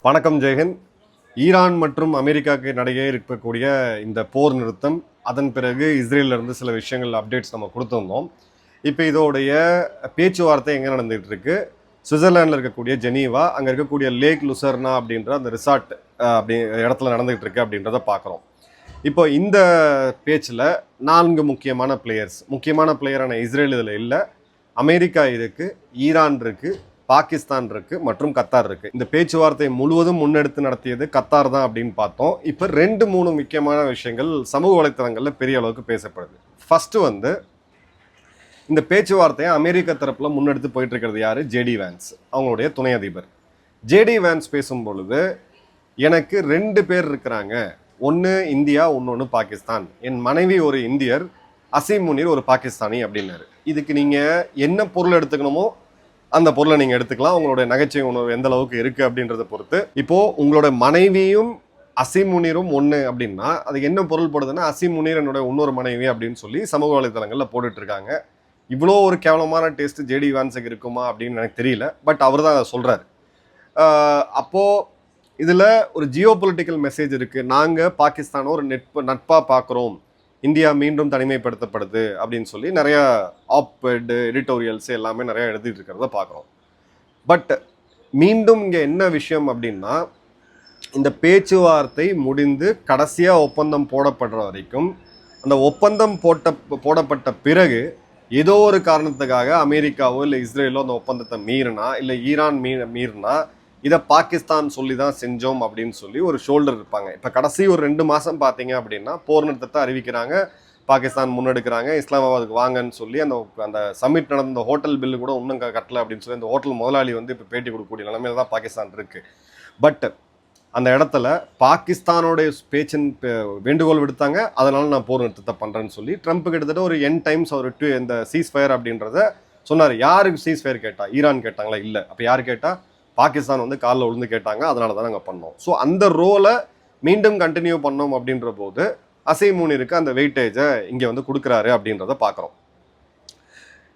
வணக்கம் ஜெயஹிந்த். ஈரான் மற்றும் அமெரிக்காவுக்கு இடையே இருக்கக்கூடிய இந்த போர் நிறுத்தம், அதன் பிறகு இஸ்ரேலிருந்து சில விஷயங்கள் அப்டேட்ஸ் நம்ம கொடுத்துருந்தோம். இப்போ இதோடைய பேச்சுவார்த்தை எங்கே நடந்துகிட்டு இருக்கு? சுவிட்சர்லாண்டில் இருக்கக்கூடிய ஜெனீவா, அங்கே இருக்கக்கூடிய லேக் லுசர்னா அப்படின்ற அந்த ரிசார்ட் அப்படி இடத்துல நடந்துகிட்டு இருக்கு அப்படின்றத பார்க்குறோம். இப்போ இந்த பேச்சில் 4 முக்கியமான பிளேயரான இஸ்ரேல் இதில் இல்லை, அமெரிக்கா இருக்குது, ஈரான் இருக்குது, பாகிஸ்தான் இருக்குது மற்றும் கத்தார் இருக்குது. இந்த பேச்சுவார்த்தை முழுவதும் முன்னெடுத்து நடத்தியது கத்தார் தான் அப்படின்னு பார்த்தோம். இப்போ 2-3 முக்கியமான விஷயங்கள் சமூக வலைத்தளங்களில் பெரிய அளவுக்கு பேசப்படுது. ஃபஸ்ட்டு இந்த பேச்சுவார்த்தையை அமெரிக்க தரப்பில் முன்னெடுத்து போயிட்டு இருக்கிறது யார்? ஜேடி வேன்ஸ், அவங்களுடைய துணை அதிபர். ஜேடி வேன்ஸ் பேசும் பொழுது, எனக்கு 2 பேர் இருக்கிறாங்க, ஒன்று இந்தியா, இன்னொன்று பாகிஸ்தான். என் மனைவி ஒரு இந்தியர், அசீம் முனீர் ஒரு பாகிஸ்தானி அப்படின்னாரு. இதுக்கு நீங்கள் என்ன பொருள் எடுத்துக்கணுமோ அந்த பொருளை நீங்கள் எடுத்துக்கலாம். உங்களுடைய நகைச்சுவை உணர்வு எந்த அளவுக்கு இருக்குது அப்படின்றத பொறுத்து. இப்போது உங்களோட மனைவியும் அசீம் முனீரும் ஒன்று அப்படின்னா அதுக்கு என்ன பொருள் போடுதுன்னா, அசீம் முனீர் என்னோட இன்னொரு மனைவி அப்படின்னு சொல்லி சமூக வலைத்தளங்களில் போட்டுட்ருக்காங்க. இவ்வளோ ஒரு கேவலமான டேஸ்ட் ஜேடி வான்ஸுக்கு இருக்குமா அப்படின்னு எனக்கு தெரியல. பட் அவர் தான் அதை சொல்கிறாரு. அப்போது இதில் ஒரு ஜியோ பொலிட்டிக்கல் மெசேஜ் இருக்குது. நாங்கள் பாகிஸ்தானை ஒரு நட்பாக பார்க்குறோம், இந்தியா மீண்டும் தனிமைப்படுத்தப்படுது அப்படின்னு சொல்லி நிறையா ஆப்எட் எடிட்டோரியல்ஸ் எல்லாமே நிறையா எழுதிட்டு இருக்கிறத பார்க்குறோம். பட் மீண்டும் இங்கே என்ன விஷயம் அப்படின்னா, இந்த பேச்சுவார்த்தை முடிந்து கடைசியாக ஒப்பந்தம் போடப்படுற வரைக்கும், அந்த ஒப்பந்தம் போடப்பட்ட பிறகு ஏதோ ஒரு காரணத்துக்காக அமெரிக்காவோ இல்லை இஸ்ரேலோ அந்த ஒப்பந்தத்தை மீறினா, இல்லை ஈரான் மீறினா, இதை பாகிஸ்தான் சொல்லி தான் செஞ்சோம் அப்படின்னு சொல்லி ஒரு ஷோல்டர் இருப்பாங்க. இப்போ கடைசி ஒரு 2 மாதம் பார்த்தீங்க அப்படின்னா போர் நிறுத்தத்தை அறிவிக்கிறாங்க, பாகிஸ்தான் முன்னெடுக்கிறாங்க, இஸ்லாமாபாத்துக்கு வாங்கன்னு சொல்லி அந்த சமிட் நடந்த ஹோட்டல் பில்லு கூட இன்னும் கட்டலை அப்படின்னு சொல்லி அந்த ஹோட்டல் முதலாளி இப்போ பேட்டி கொடுக்கக்கூடிய நிலைமையில தான் பாகிஸ்தான் இருக்குது. பட் அந்த இடத்துல பாகிஸ்தானோடைய பேச்சின் வேண்டுகோள் விடுத்தாங்க, அதனால நான் போர் நிறுத்தத்தை பண்ணுறேன்னு சொல்லி ட்ரம்ப் கிட்டத்தட்ட ஒரு N times அவர் இந்த சீஸ்ஃபயர் அப்படின்றத சொன்னார். யாருக்கு சீஸ்ஃபயர் கேட்டா? ஈரான் கேட்டாங்களா? இல்லை. அப்போ யார் கேட்டா? பாகிஸ்தான் காலில் விழுந்து கேட்டாங்க, அதனால தான் நாங்கள் பண்ணோம். ஸோ அந்த ரோலை மீண்டும் கண்டினியூ பண்ணோம் அப்படின்ற போது அசீம் முனீருக்கு அந்த வெயிட்டேஜை இங்கே கொடுக்குறாரு அப்படின்றத பார்க்குறோம்.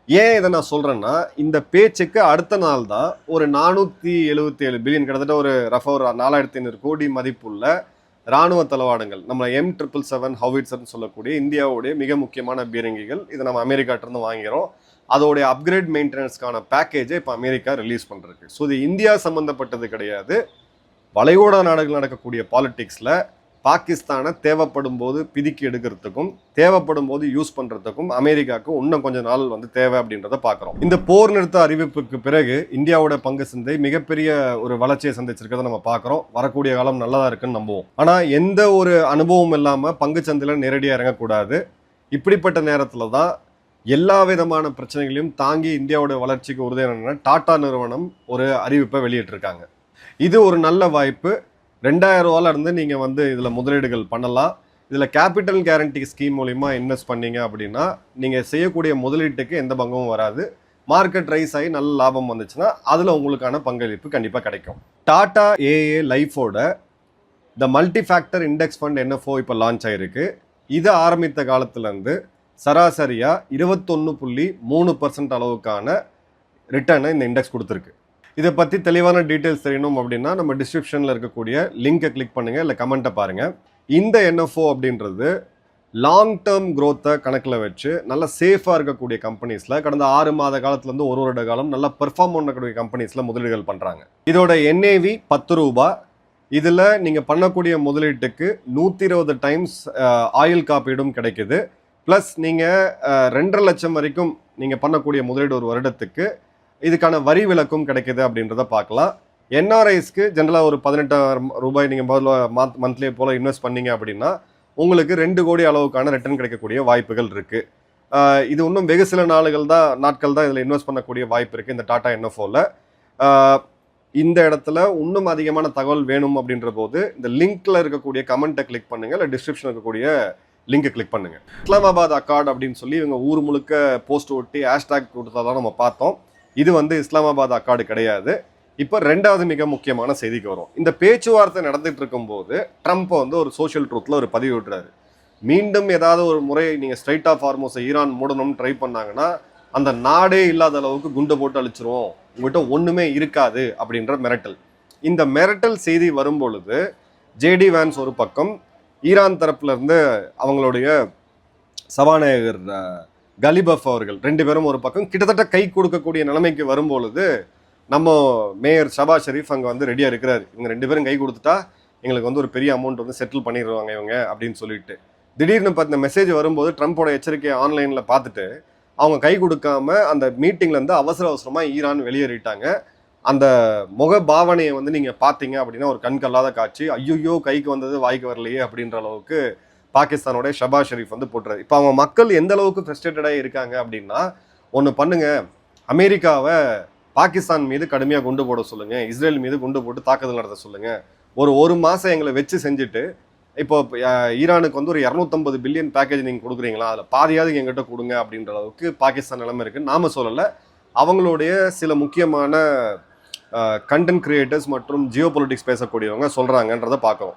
ஏன் இதை நான் சொல்கிறேன்னா, இந்த பேச்சுக்கு அடுத்த நாள் தான் ஒரு 477 பில்லியன், கிட்டத்தட்ட ஒரு ரஃபா ஒரு 4500 கோடி மதிப்புள்ள இராணுவ தளவாடங்கள், நம்ம M777 ஹவுவிட்சர்னு சொல்லக்கூடிய இந்தியாவுடைய மிக முக்கியமான பீரங்கிகள், இதை நம்ம அமெரிக்காட்டிருந்து வாங்கிறோம். அதோடைய அப்கிரேட் மெயின்டெனன்ஸ்க்கான பேக்கேஜை இப்போ அமெரிக்கா ரிலீஸ் பண்ணுறது. ஸோ இது இந்தியா சம்மந்தப்பட்டது கிடையாது. வளைகுடா நாடுகள் நடக்கக்கூடிய பாலிடிக்ஸில் பாகிஸ்தானை தேவைப்படும் போது பிதுக்கி எடுக்கிறதுக்கும் தேவைப்படும் போது யூஸ் பண்ணுறதுக்கும் அமெரிக்காவுக்கு இன்னும் கொஞ்சம் நாள் தேவை அப்படின்றத பார்க்குறோம். இந்த போர் நிறுத்த அறிவிப்புக்கு பிறகு இந்தியாவோட பங்கு சந்தை மிகப்பெரிய ஒரு வளர்ச்சியை சந்திச்சிருக்கிறத நம்ம பார்க்குறோம். வரக்கூடிய காலம் நல்லதாக இருக்குன்னு நம்புவோம். ஆனால் எந்த ஒரு அனுபவம் இல்லாமல் பங்கு சந்தையில் நேரடியாக இறங்கக்கூடாது. இப்படிப்பட்ட நேரத்தில் தான் எல்லா விதமான பிரச்சனைகளையும் தாங்கி இந்தியாவோட வளர்ச்சிக்கு உறுதியான டாடா நிறுவனம் ஒரு அறிவிப்பை வெளியிட்டிருக்காங்க. இது ஒரு நல்ல வாய்ப்பு. 2000 ரூபால இருந்து நீங்கள் இதில் முதலீடுகள் பண்ணலாம். இதில் கேபிட்டல் கேரண்டி ஸ்கீம் மூலிமா இன்வெஸ்ட் பண்ணீங்க அப்படின்னா நீங்கள் செய்யக்கூடிய முதலீட்டுக்கு எந்த பங்கமும் வராது. மார்க்கெட் ரைஸ் ஆகி நல்ல லாபம் வந்துச்சுன்னா அதில் உங்களுக்கான பங்களிப்பு கண்டிப்பாக கிடைக்கும். டாடா ஏஏ லைஃபோட the multi factor index fund NFO இப்போ லான்ச் ஆகிருக்கு. இது ஆரம்பித்த காலத்துலேருந்து சராசரியாக 21.3% அளவுக்கான ரிட்டர்னை இந்த இண்டெக்ஸ் கொடுத்துருக்கு. இதை பற்றி தெளிவான டீட்டெயில்ஸ் தெரியணும் அப்படின்னா நம்ம டிஸ்கிரிப்ஷனில் இருக்கக்கூடிய லிங்கை கிளிக் பண்ணுங்கள், இல்லை கமெண்ட்டை பாருங்கள். இந்த NFO அப்படின்றது லாங் டேர்ம் க்ரோத்தை கணக்கில் வச்சு நல்ல சேஃபாக இருக்கக்கூடிய கம்பெனிஸில் கடந்த 6 மாத காலத்துலேருந்து 1 வருட காலம் நல்லா பெர்ஃபார்ம் பண்ணக்கூடிய கம்பெனிஸில் முதலீடுகள் பண்ணுறாங்க. இதோட NAV 10 ரூபா. இதில் நீங்கள் பண்ணக்கூடிய முதலீட்டுக்கு 120 டைம்ஸ் ஆயில் காப்பீடும் கிடைக்குது. ப்ளஸ் நீங்கள் 2.5 லட்சம் வரைக்கும் நீங்கள் பண்ணக்கூடிய முதலீடு ஒரு வருடத்துக்கு இதுக்கான வரி விலக்கும் கிடைக்குது அப்படின்றத பார்க்கலாம். NRIஸ்க்கு ஜென்ரலாக ஒரு 18,000 ரூபாய் நீங்கள் முதல்ல மந்த்லியே போல் இன்வெஸ்ட் பண்ணீங்க அப்படின்னா உங்களுக்கு 2 கோடி அளவுக்கான ரிட்டர்ன் கிடைக்கக்கூடிய வாய்ப்புகள் இருக்குது. இது இன்னும் வெகு சில நாட்கள் தான் இதில் இன்வெஸ்ட் பண்ணக்கூடிய வாய்ப்பு இருக்குது இந்த டாடா NFOவில். இந்த இடத்துல இன்னும் அதிகமான தகவல் வேணும் அப்படின்ற போது இந்த லிங்க்ல இருக்கக்கூடிய கமெண்ட்டை கிளிக் பண்ணுங்கள், இல்லை டிஸ்கிரிப்ஷன் இருக்கக்கூடிய லிங்கை கிளிக் பண்ணுங்க. இஸ்லாமாபாத் அக்கார்டு அப்படின்னு சொல்லி இவங்க ஊர் முழுக்க போஸ்ட் ஒட்டி ஹேஷ்டாக் கொடுத்ததான் நம்ம பார்த்தோம். இது இஸ்லாமாபாத் அக்கார்டு கிடையாது. இப்போ 2வது மிக முக்கியமான செய்திக்கு வரும். இந்த பேச்சுவார்த்தை நடந்துட்டு இருக்கும்போது ட்ரம்ப் ஒரு சோஷியல் ட்ரூத்தில் ஒரு பதிவு விட்டுறாரு. மீண்டும் ஏதாவது ஒரு முறை நீங்கள் ஸ்ட்ரைட் ஆஃப் ஹார்மோஸை ஈரான் மூடணும்னு ட்ரை பண்ணாங்கன்னா அந்த நாடே இல்லாத அளவுக்கு குண்டை போட்டு அழிச்சிருவோம், உங்கள்கிட்ட ஒன்றுமே இருக்காது அப்படின்ற மிரட்டல். இந்த மிரட்டல் செய்தி வரும்பொழுது ஜேடி வான்ஸ் ஒரு பக்கம், ஈரான் தரப்புல இருந்து அவங்களுடைய சபாநாயகர் கலிபஃப் அவர்கள் 2 பேரும் ஒரு பக்கம் கிட்டத்தட்ட கை கொடுக்கக்கூடிய நிலைமைக்கு வரும்பொழுது நம்ம மேயர் ஷபாஸ் ஷெரீப் அங்கே வந்து ரெடியாக இருக்கிறாரு. இவங்க 2 பேரும் கை கொடுத்துட்டா எங்களுக்கு வந்து ஒரு பெரிய அமௌண்ட் வந்து செட்டில் பண்ணிடுவாங்க இவங்க அப்படின்னு சொல்லிட்டு. திடீர்னு பார்த்த மெசேஜ் வரும்போது ட்ரம்ப்போட எச்சரிக்கையை ஆன்லைனில் பார்த்துட்டு அவங்க கை கொடுக்காம அந்த மீட்டிங்லேருந்து அவசரமாக ஈரான் வெளியேறிட்டாங்க. அந்த முக பாவனையை வந்து நீங்கள் பார்த்தீங்க அப்படின்னா ஒரு கண்கல்லாத காட்சி. ஐயோ கைக்கு வந்தது வாய்க்கு வரலையே அப்படின்ற அளவுக்கு பாகிஸ்தானோட ஷபாஸ் ஷெரீப் வந்து போட்டுறாரு. இப்போ அவங்க மக்கள் எந்த அளவுக்கு ஃப்ரஸ்ட்ரேட்டடாக இருக்காங்க அப்படின்னா, ஒன்று பண்ணுங்க, அமெரிக்காவை பாகிஸ்தான் மீது கடுமையாக குண்டு போட சொல்லுங்க, இஸ்ரேல் மீது குண்டு போட்டு தாக்குதல் நடத்த சொல்லுங்க, ஒரு மாதம் எங்களை வச்சு செஞ்சுட்டு இப்போ ஈரானுக்கு வந்து ஒரு 250 பில்லியன் பேக்கேஜ் நீங்கள் கொடுக்குறீங்களா, அதில் பாதியாவது எங்கிட்ட கொடுங்க அப்படின்ற அளவுக்கு பாகிஸ்தான் நிலைமை இருக்குன்னு நாம சொல்லலை. அவங்களுடைய சில முக்கியமான கண்டென்ட் கிரியேட்டர்ஸ் மற்றும் ஜியோ பொலிட்டிக்ஸ் பேசக்கூடியவங்க சொல்கிறாங்கன்றதை பார்க்குறோம்.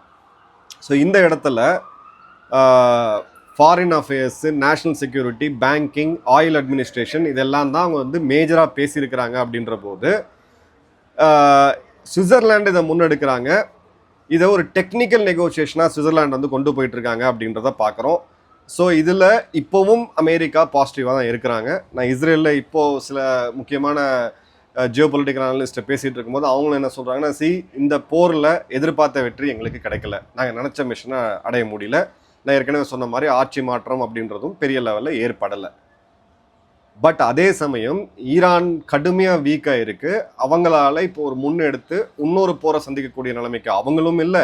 ஸோ இந்த இடத்துல foreign affairs, national security, banking, oil administration இதெல்லாம் தான் அவங்க வந்து மேஜராக பேசியிருக்கிறாங்க. அப்படின்ற போது சுவிட்சர்லாண்டு இதை முன்னெடுக்கிறாங்க. இதை ஒரு டெக்னிக்கல் நெகோசியேஷனாக சுவிட்சர்லாந்து வந்து கொண்டு போயிட்டுருக்காங்க அப்படின்றத பார்க்குறோம். ஸோ இதில் இப்போவும் அமெரிக்கா பாசிட்டிவாக தான் இருக்கிறாங்க. நான் இஸ்ரேலில் இப்போது சில முக்கியமான ஜியோ பொலிட்டிக்கல் அனலிஸ்ட்டை பேசிகிட்டு இருக்கும்போது அவங்களும் என்ன சொல்கிறாங்கன்னா, இந்த போரில் எதிர்பார்த்த வெற்றி எங்களுக்கு கிடைக்கல, நாங்கள் நினச்ச மிஷனை அடைய முடியல. நான் ஏற்கனவே சொன்ன மாதிரி ஆட்சி மாற்றம் அப்படின்றதும் பெரிய லெவலில் ஏற்படலை. பட் அதே சமயம் ஈரான் கடுமையாக வீக்காக இருக்குது. அவங்களால இப்போ ஒரு முன்னெடுத்து இன்னொரு போரை சந்திக்கக்கூடிய நிலைமைக்கு அவங்களும் இல்லை,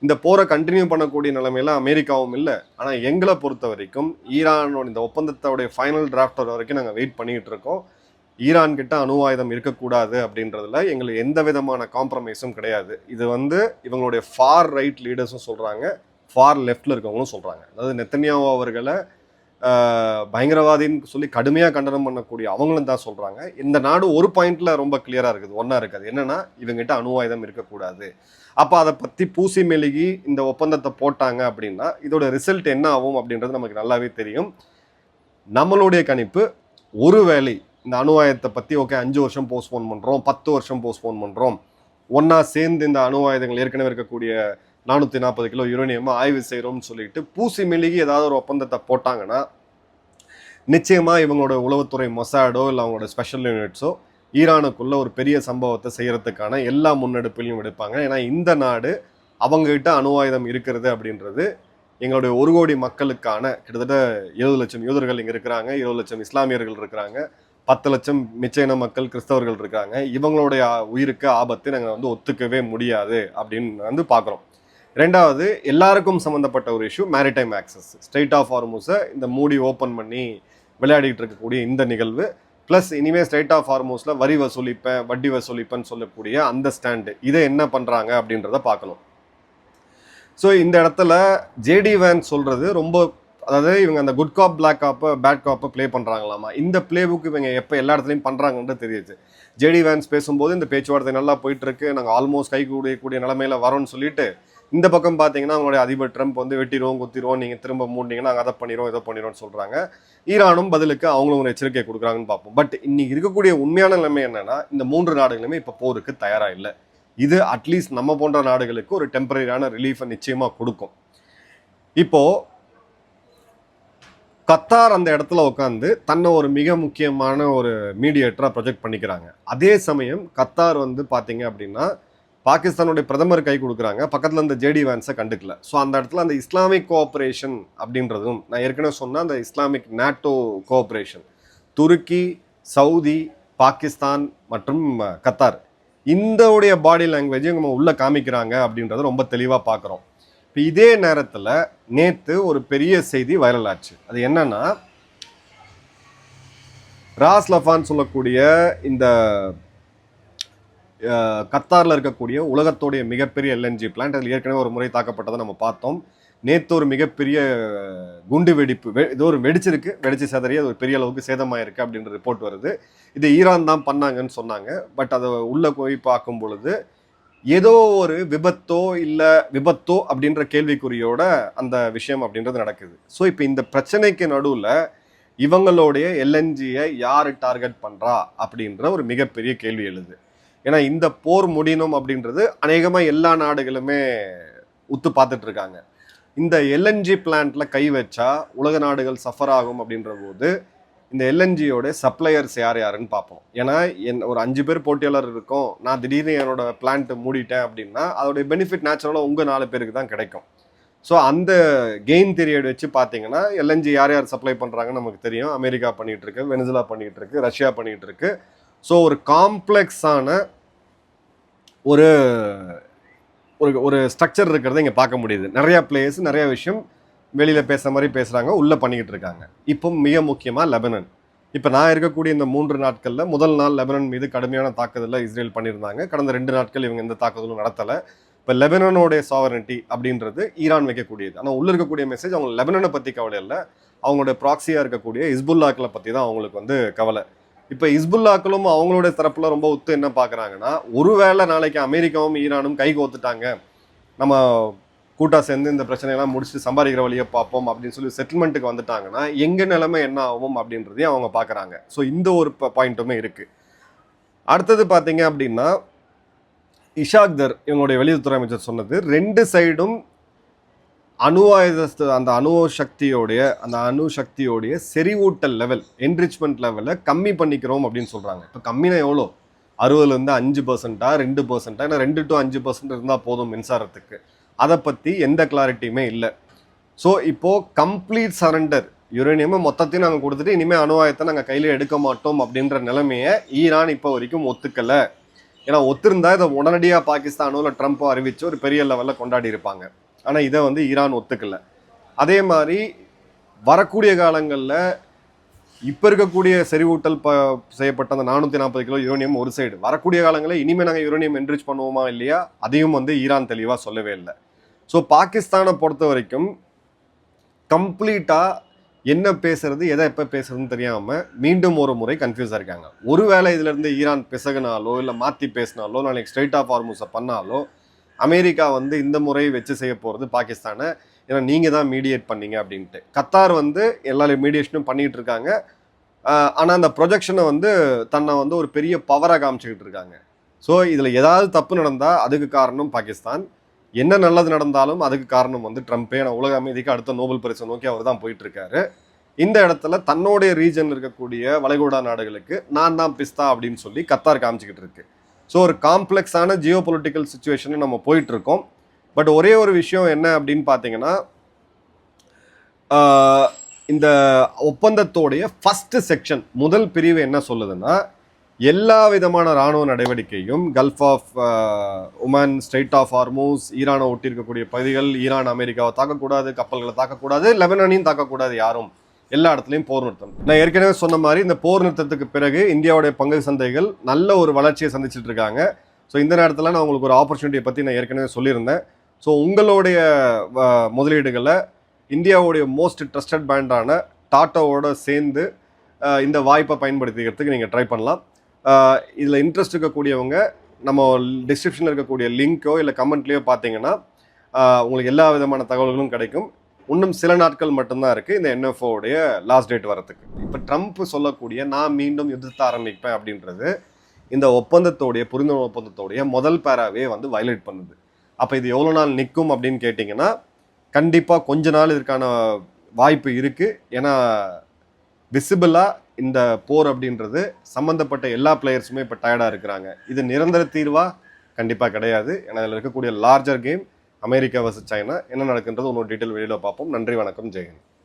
இந்த போரை கண்டினியூ பண்ணக்கூடிய நிலைமையில அமெரிக்காவும் இல்லை. ஆனால் எங்களை பொறுத்த வரைக்கும் ஈரானோட இந்த ஒப்பந்தத்தோடைய ஃபைனல் டிராஃப்ட் வரைக்கும் நாங்கள் வெயிட் பண்ணிகிட்டு இருக்கோம். ஈரான் கிட்ட அணு ஆயுதம் இருக்கக்கூடாது அப்படின்றதுல எங்களுக்கு எந்த விதமான காம்ப்ரமைஸும் கிடையாது. இது வந்து இவங்களுடைய ஃபார் ரைட் லீடர்ஸும் சொல்கிறாங்க, ஃபார் லெஃப்டில் இருக்கவங்களும் சொல்கிறாங்க. அதாவது நெத்தன்யாஹூ அவர்களை பயங்கரவாதின்னு சொல்லி கடுமையாக கண்டனம் பண்ணக்கூடிய அவங்களும் தான் சொல்கிறாங்க. இந்த நாடு ஒரு பாயிண்ட்ல ரொம்ப கிளியராக இருக்குது, ஒன்றா இருக்குது. என்னன்னா, இவங்ககிட்ட அணு ஆயுதம் இருக்கக்கூடாது. அப்போ அதை பற்றி பூசி மெழுகி இந்த ஒப்பந்தத்தை போட்டாங்க அப்படின்னா இதோட ரிசல்ட் என்ன ஆகும் அப்படின்றது நமக்கு நல்லாவே தெரியும். நம்மளுடைய கணிப்பு, ஒருவேளை இந்த அணு ஆயுதத்தை பற்றி ஓகே 5 வருஷம் போஸ்ட்போன் பண்ணுறோம், 10 வருஷம் போஸ்ட்போன் பண்ணுறோம், ஒன்றா சேர்ந்து இந்த அணு ஆயுதங்கள் ஏற்கனவே இருக்கக்கூடிய 440 கிலோ யுரேனியமாக ஆய்வு செய்கிறோம்னு சொல்லிட்டு பூசி மெழுகி ஏதாவது ஒரு ஒப்பந்தத்தை போட்டாங்கன்னா நிச்சயமாக இவங்களோட உளவுத்துறை மொசாடோ இல்லை அவங்களோட ஸ்பெஷல் யூனிட்ஸோ ஈரானுக்குள்ள ஒரு பெரிய சம்பவத்தை செய்யறதுக்கான எல்லா முன்னெடுப்புலையும் எடுப்பாங்க. ஏன்னா இந்த நாடு அவங்ககிட்ட அணு ஆயுதம் இருக்கிறது அப்படின்றது எங்களுடைய 1 கோடி மக்களுக்கான கிட்டத்தட்ட 70 லட்சம் யூதர்கள் இங்கே இருக்கிறாங்க, 20 லட்சம் இஸ்லாமியர்கள் இருக்கிறாங்க, 10 லட்சம் மிச்ச இன மக்கள் கிறிஸ்தவர்கள் இருக்காங்க. இவங்களுடைய உயிருக்கு ஆபத்து நாங்கள் வந்து ஒத்துக்கவே முடியாது அப்படின்னு வந்து பார்க்குறோம். ரெண்டாவது, எல்லாருக்கும் சம்மந்தப்பட்ட ஒரு issue maritime access. Strait of ஹார்முஸை இந்த மூடி ஓப்பன் பண்ணி விளையாடிட்டு இருக்கக்கூடிய இந்த நிகழ்வு, ப்ளஸ் இனிமேல் ஸ்ட்ரெயிட் ஆஃப் ஹார்முஸில் வரி வசூலிப்பேன், வட்டி வசூலிப்பேன்னு சொல்லக்கூடிய அந்த ஸ்டாண்டு, இதை என்ன பண்ணுறாங்க அப்படின்றத பார்க்கணும். ஸோ இந்த இடத்துல ஜேடி வான்ஸ் சொல்கிறது ரொம்ப, அதாவது இவங்க அந்த குட் காப் பிளாக் காப்பை பேட் காப்பை ப்ளே பண்ணுறாங்களாமா. இந்த பிளே புக் இவங்க எப்போ எல்லா இடத்துலையும் பண்ணுறாங்கன்றது தெரியுது. ஜேடி வான்ஸ் பேசும்போது இந்த பேச்சுவார்த்தை நல்லா போயிட்டுருக்கு, நாங்கள் ஆல்மோஸ்ட் கை கூடிய நிலைமையில் வரோன்னு சொல்லிட்டு, இந்த பக்கம் பார்த்தீங்கன்னா அவங்களுடைய அதிபர் ட்ரம்ப் வந்து வெட்டிடுவோம் குத்திடுவோம், நீங்கள் திரும்ப மூடினீங்கன்னா நாங்கள் அதை பண்ணிடுவோம் இதை பண்ணிடுவோம்னு சொல்கிறாங்க. ஈரானும் பதிலுக்கு அவங்களும் ஒரு எச்சரிக்கை கொடுக்குறாங்கன்னு பார்ப்போம். பட் இன்னைக்கு இருக்கக்கூடிய உண்மையான நிலைமை என்னன்னா, இந்த 3 நாடுகளுமே இப்போ போருக்கு தயாராக இல்லை. இது அட்லீஸ்ட் நம்ம போன்ற நாடுகளுக்கு ஒரு டெம்பரரியான ரிலீஃபை நிச்சயமாக கொடுக்கும். இப்போது கத்தார் அந்த இடத்துல உட்காந்து தன்னை ஒரு மிக முக்கியமான ஒரு மீடியேட்டராக ப்ரொஜெக்ட் பண்ணிக்கிறாங்க. அதே சமயம் கத்தார் வந்து பார்த்தீங்க அப்படின்னா பாகிஸ்தானுடைய பிரதமர் கை கொடுக்குறாங்க, பக்கத்தில் இந்த ஜேடி வான்ஸை கண்டுக்கல. ஸோ அந்த இடத்துல அந்த இஸ்லாமிக் கோஆப்ரேஷன் அப்படின்றதும், நான் ஏற்கனவே சொன்ன அந்த இஸ்லாமிக் நேட்டோ கோஆப்ரேஷன், துருக்கி, சவுதி, பாகிஸ்தான் மற்றும் கத்தார், இந்தோடைய பாடி லாங்குவேஜை நம்ம உள்ளே காமிக்கிறாங்க அப்படின்றத ரொம்ப தெளிவாக பார்க்குறோம். இப்போ இதே நேரத்தில் நேற்று ஒரு பெரிய செய்தி வைரல் ஆச்சு. அது என்னன்னா, ராஸ் லஃபான் சொல்லக்கூடிய இந்த கத்தாரில் இருக்கக்கூடிய உலகத்தோடைய மிகப்பெரிய எல்என்ஜி பிளான்ட், அதில் ஏற்கனவே ஒரு முறை தாக்கப்பட்டதை நம்ம பார்த்தோம். நேற்று ஒரு மிகப்பெரிய குண்டு வெடிப்பு, இது ஒரு வெடிச்சு செதறி அது ஒரு பெரிய அளவுக்கு சேதமாயிருக்கு அப்படின்ற ரிப்போர்ட் வருது. இது ஈரான் தான் பண்ணாங்கன்னு சொன்னாங்க. பட் அதை உள்ளே போய் பார்க்கும் பொழுது ஏதோ ஒரு விபத்தோ அப்படின்ற கேள்விக்குறியோட அந்த விஷயம் அப்படின்றது நடக்குது. ஸோ இப்போ இந்த பிரச்சனைக்கு நடுவில் இவங்களுடைய எல்என்ஜியை யார் டார்கெட் பண்ணுறா அப்படின்ற ஒரு மிகப்பெரிய கேள்வி எழுது. ஏன்னா இந்த போர் முடியணும் அப்படின்றது அநேகமாக எல்லா நாடுகளுமே உத்து பார்த்துட்டு இருக்காங்க. இந்த எல்என்ஜி பிளான்ட்ல கை வச்சா உலக நாடுகள் சஃபர் ஆகும் அப்படின்ற போது இந்த எல்என்ஜியோட சப்ளையர்ஸ் யார் யாருன்னு பார்ப்போம். ஏன்னா ஒரு 5 பேர் போட்டியாளர் இருக்கும், நான் திடீர்னு என்னோட பிளான்ட் மூடிட்டேன் அப்படின்னா அதோடைய பெனிஃபிட் நேச்சுரலாக உங்கள் 4 பேருக்கு தான் கிடைக்கும். ஸோ அந்த கெயின் பீரியட் வச்சு பார்த்தீங்கன்னா எல்என்ஜி யார் யார் சப்ளை பண்ணுறாங்கன்னு நமக்கு தெரியும். அமெரிக்கா பண்ணிகிட்டு இருக்கு, வெனிசுலா பண்ணிகிட்டு இருக்கு, ரஷ்யா பண்ணிகிட்டு இருக்கு. ஸோ ஒரு காம்ப்ளெக்ஸான ஒரு ஒரு ஸ்ட்ரக்சர் இருக்கிறத இங்கே பார்க்க முடியுது. நிறையா பிளேயர்ஸ் நிறைய விஷயம் வெளியில் பேசுகிற மாதிரி பேசுகிறாங்க, உள்ளே பண்ணிக்கிட்டு இருக்காங்க. இப்போ மிக முக்கியமாக லெபனன். இப்போ நான் இருக்கக்கூடிய இந்த 3 நாட்களில் முதல் நாள் லெபனன் மீது கடுமையான தாக்குதலில் இஸ்ரேல் பண்ணியிருந்தாங்க. கடந்த 2 நாட்கள் இவங்க எந்த தாக்குதலும் நடத்தலை. இப்போ லெபனனோடைய சாவரனிட்டி அப்படின்றது ஈரான் வைக்கக்கூடியது. ஆனால் உள்ளே இருக்கக்கூடிய மெசேஜ் அவங்க லெபனனை பற்றி கவலை இல்லை, அவங்களோட ப்ராக்சியாக இருக்கக்கூடிய ஹிஸ்புல்லாக்களை பற்றி தான் அவங்களுக்கு வந்து கவலை. இப்போ ஹிஸ்புல்லாக்களும் அவங்களோட தரப்பில் ரொம்ப ஒத்து என்ன பார்க்குறாங்கன்னா, ஒருவேளை நாளைக்கு அமெரிக்காவும் ஈரானும் கை கோத்துட்டாங்க, நம்ம கூட்டா சேர்ந்து இந்த பிரச்சனையெல்லாம் முடிச்சுட்டு சம்பாதிக்கிற வழியை பார்ப்போம் அப்படின்னு சொல்லி செட்டில்மெண்ட்டுக்கு வந்துட்டாங்கன்னா எங்கள் நிலைமை என்ன ஆகும் அப்படின்றதையும் அவங்க பார்க்குறாங்க. ஸோ இந்த ஒரு பாயிண்ட்டுமே இருக்குது. அடுத்தது பார்த்தீங்க அப்படின்னா இஷாக்தர் இவங்களுடைய வெளியுறவுத்துறை அமைச்சர் சொன்னது, 2 சைடும் அணு சக்தியோடைய செறிவூட்டல் லெவல், என்ரிச்மெண்ட் லெவலை கம்மி பண்ணிக்கிறோம் அப்படின்னு சொல்கிறாங்க. இப்போ கம்மினா எவ்வளோ, 60லேருந்து 5%, 2%, ஏன்னா 2 to 5% இருந்தால் போதும் மின்சாரத்துக்கு. அதை பற்றி எந்த கிளாரிட்டியுமே இல்லை. ஸோ இப்போது கம்ப்ளீட் சரண்டர், யுரேனியமை மொத்தத்தையும் நாங்கள் கொடுத்துட்டு இனிமேல் அணு ஆயுதத்தை நாங்கள் கையில் எடுக்க மாட்டோம் அப்படின்ற நிலைமையை ஈரான் இப்போ வரைக்கும் ஒத்துக்கலை. ஏன்னா ஒத்துருந்தா இதை உடனடியாக பாகிஸ்தானோ இல்லை ட்ரம்ப்போ அறிவித்து ஒரு பெரிய லெவலில் கொண்டாடி இருப்பாங்க. ஆனால் இதை வந்து ஈரான் ஒத்துக்கலை. அதே மாதிரி வரக்கூடிய காலங்களில் இப்போ இருக்கக்கூடிய செறிவூட்டல் செய்யப்பட்ட அந்த 440 கிலோ யுரேனியம் ஒரு சைடு, வரக்கூடிய காலங்களில் இனிமேல் நாங்கள் யுரேனியம் என்ரிச் பண்ணுவோமா இல்லையா, அதையும் வந்து ஈரான் தெளிவாக சொல்லவே இல்லை. ஸோ பாகிஸ்தானை பொறுத்த வரைக்கும் கம்ப்ளீட்டாக என்ன பேசுறது எதை எப்போ பேசுறதுன்னு தெரியாமல் மீண்டும் ஒரு முறை கன்ஃபியூஸாக இருக்காங்க. ஒருவேளை இதிலேருந்து ஈரான் பிசகுனாலோ இல்லை மாற்றி பேசினாலோ நாளைக்கு ஸ்ட்ரைட் ஆஃப் ஹார்முஸை பண்ணாலோ அமெரிக்கா வந்து இந்த முறை வச்சு செய்ய போகிறது பாகிஸ்தானை, ஏன்னா நீங்கள் தான் மீடியேட் பண்ணீங்க அப்படின்ட்டு. கத்தார் வந்து எல்லா மீடியேஷனும் பண்ணிகிட்டு இருக்காங்க. ஆனால் அந்த ப்ரொஜெக்ஷனை வந்து தன்னை வந்து ஒரு பெரிய பவராக காமிச்சிக்கிட்டு இருக்காங்க. ஸோ இதில் ஏதாவது தப்பு நடந்தால் அதுக்கு காரணம் பாகிஸ்தான், என்ன நல்லது நடந்தாலும் அதுக்கு காரணம் வந்து ட்ரம்ப்பே. நான் உலக அமைதிக்கு அடுத்த நோபல் பரிசை நோக்கி அவர் தான் போயிட்டுருக்காரு. இந்த இடத்துல தன்னுடைய ரீஜனில் இருக்கக்கூடிய வளைகுடா நாடுகளுக்கு நான் தான் பிஸ்தா அப்படின்னு சொல்லி கத்தார் காமிச்சிக்கிட்டு இருக்கு. ஸோ ஒரு காம்ப்ளெக்ஸான ஜியோ பொலிட்டிக்கல் சுச்சுவேஷனை நம்ம போயிட்டுருக்கோம். பட் ஒரே ஒரு விஷயம் என்ன அப்படின்னு பார்த்தீங்கன்னா, இந்த ஒப்பந்தத்தோடைய ஃபஸ்ட்டு செக்ஷன் முதல் பிரிவு என்ன சொல்லுதுன்னா, எல்லா விதமான இராணுவ நடவடிக்கையும் Gulf of Oman, Strait of Hormuz, ஈரானை ஒட்டி இருக்கக்கூடிய பகுதிகள், ஈரான் அமெரிக்காவை தாக்கக்கூடாது, கப்பல்களை தாக்கக்கூடாது, லெபனானையும் தாக்கக்கூடாது, யாரும் எல்லா இடத்துலையும் போர் நிறுத்தம். நான் ஏற்கனவே சொன்ன மாதிரி இந்த போர் நிறுத்தத்துக்கு பிறகு இந்தியாவுடைய பங்கு சந்தைகள் நல்ல ஒரு வளர்ச்சியை சந்திச்சுட்டு இருக்காங்க. ஸோ இந்த நேரத்தில் நான் உங்களுக்கு ஒரு ஆப்பர்ச்சுனிட்டியை பற்றி நான் ஏற்கனவே சொல்லியிருந்தேன். ஸோ உங்களுடைய முதலீடுகளை இந்தியாவுடைய மோஸ்ட் ட்ரஸ்டட் பிராண்டான டாட்டாவோட சேர்ந்து இந்த வாய்ப்பை பயன்படுத்திக்கிறதுக்கு நீங்கள் ட்ரை பண்ணலாம். இதில் இன்ட்ரெஸ்ட் இருக்கக்கூடியவங்க நம்ம டிஸ்கிரிப்ஷனில் இருக்கக்கூடிய லிங்க்கோ இல்லை கமெண்ட்லேயோ பார்த்தீங்கன்னா உங்களுக்கு எல்லா விதமான தகவல்களும் கிடைக்கும். இன்னும் சில நாட்கள் மட்டும்தான் இருக்குது இந்த என்எஃப்ஓடைய லாஸ்ட் டேட் வரத்துக்கு. இப்போ ட்ரம்ப் சொல்லக்கூடிய நான் மீண்டும் யுத்தத்தை ஆரம்பிப்பேன் அப்படின்றது இந்த ஒப்பந்தத்தோடைய புரிந்துணர்வு ஒப்பந்தத்தோடைய முதல் பேராவே வந்து வயலேட் பண்ணுது. அப்போ இது எவ்வளோ நாள் நிற்கும் அப்படின்னு கேட்டிங்கன்னா கண்டிப்பாக கொஞ்ச நாள் இதற்கான வாய்ப்பு இருக்குது. ஏன்னா விசிபிளாக இந்த போர் அப்படின்றது சம்மந்தப்பட்ட எல்லா பிளேயர்ஸுமே இப்போ டயர்டாக இருக்கிறாங்க. இது நிரந்தர தீர்வாக கண்டிப்பாக கிடையாது. ஏன்னா அதில் இருக்கக்கூடிய larger game America versus China என்ன நடக்குன்றது இன்னொரு டீட்டெயில் வெளியில் பார்ப்போம். நன்றி, வணக்கம், ஜெயஹிந்த்.